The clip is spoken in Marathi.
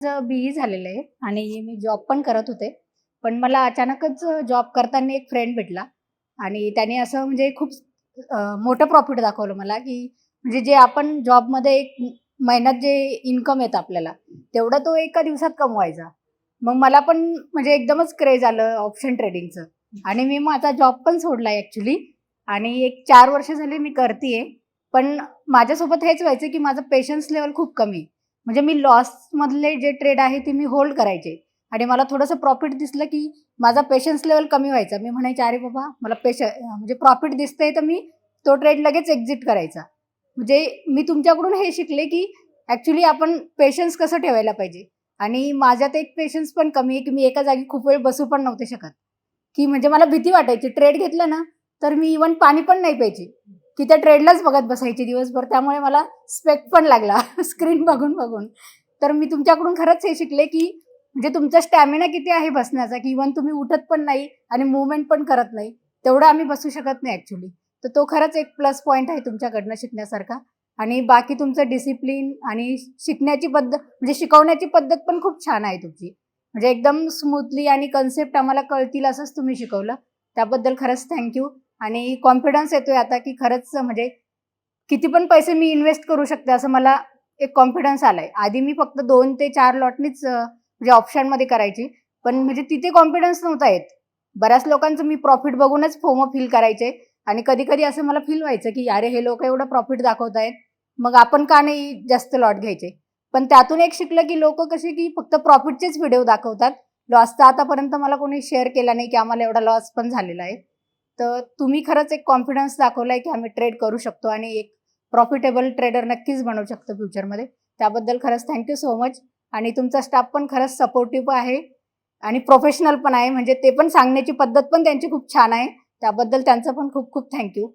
माझं BE झालेलं आहे आणि मी जॉब पण करत होते. पण मला अचानकच जॉब करताना एक फ्रेंड भेटला आणि त्याने असं म्हणजे खूप मोठं प्रॉफिट दाखवलं मला, की म्हणजे जे आपण जॉबमध्ये एक महिन्यात जे इन्कम येतं आपल्याला, तेवढं तो एका दिवसात कमवायचा. मग मला पण म्हणजे एकदमच क्रेज आलं ऑप्शन ट्रेडिंगचं आणि मी माझा जॉब पण सोडला ॲक्चुअली आणि एक 4 वर्ष झाली मी करतीये. पण माझ्यासोबत हेच व्हायचं, की माझं पेशन्स लेव्हल खूप कमी. म्हणजे मी लॉसमधले जे ट्रेड आहे ते मी होल्ड करायचे आणि मला थोडंसं प्रॉफिट दिसलं, की माझा पेशन्स लेव्हल कमी व्हायचा. मी म्हणायचे, "अरे बाबा, मला म्हणजे प्रॉफिट दिसतंय, तर मी तो ट्रेड लगेच एक्झिट करायचा." म्हणजे मी तुमच्याकडून हे शिकले, की ॲक्चुअली आपण पेशन्स कसं ठेवायला पाहिजे आणि माझ्यात एक पेशन्स पण कमी आहे, की मी एका जागी खूप वेळ बसू पण नव्हते शकत, की म्हणजे मला भीती वाटायची. ट्रेड घेतला ना, तर मी इव्हन पाणी पण नाही प्यायची, की त्या ट्रेडलाच बघत बसायची दिवसभर. त्यामुळे मला स्पेक पण लागला स्क्रीन बघून. तर मी तुमच्याकडून खरंच हे शिकले, की म्हणजे तुमचा स्टॅमिना किती आहे बसण्याचा, की इव्हन तुम्ही उठत पण नाही आणि मूव्हमेंट पण करत नाही. तेवढं आम्ही बसू शकत नाही ॲक्चुअली. तर तो खरंच एक प्लस पॉइंट आहे तुमच्याकडनं शिकण्यासारखा आणि बाकी तुमचं डिसिप्लिन आणि शिकण्याची पद्धत म्हणजे शिकवण्याची पद्धत पण खूप छान आहे तुमची. म्हणजे एकदम स्मूथली आणि कन्सेप्ट आम्हाला कळतील असंच तुम्ही शिकवलं. त्याबद्दल खरंच थँक आणि कॉन्फिडन्स येतोय आता, की खरंच म्हणजे किती पण पैसे मी इन्व्हेस्ट करू शकते असं मला एक कॉन्फिडन्स आलाय. आधी मी फक्त 2 ते 4 लॉटनीच म्हणजे ऑप्शनमध्ये करायची. पण म्हणजे तिथे कॉन्फिडन्स नव्हता येत. बऱ्याच लोकांचं मी प्रॉफिट बघूनच फोमो फील करायचे आणि कधी-कधी असं मला फील व्हायचं, की अरे हे लोकं एवढं प्रॉफिट दाखवतायत, मग आपण का नाही जास्त लॉट घ्यायचे. पण त्यातून एक शिकलं, की लोकं कसे की फक्त प्रॉफिटचेच व्हिडिओ दाखवतात. लॉसचा आतापर्यंत मला कोणी शेअर केला नाही, की आम्हाला एवढा लॉस पण झालेला आहे. तर तुम्ही खरंच एक कॉन्फिडन्स दाखवलाय, की आम्ही ट्रेड करू शकतो आणि एक प्रॉफिटेबल ट्रेडर नक्कीच बनवू शकतो फ्युचरमध्ये. त्याबद्दल खरंच थँक सो मच आणि तुमचा स्टाफ पण खरंच सपोर्टिव्ह आहे आणि प्रोफेशनल पण आहे. म्हणजे ते पण सांगण्याची पद्धत पण त्यांची खूप छान आहे. त्याबद्दल त्यांचं पण खूप खूप थँक यू.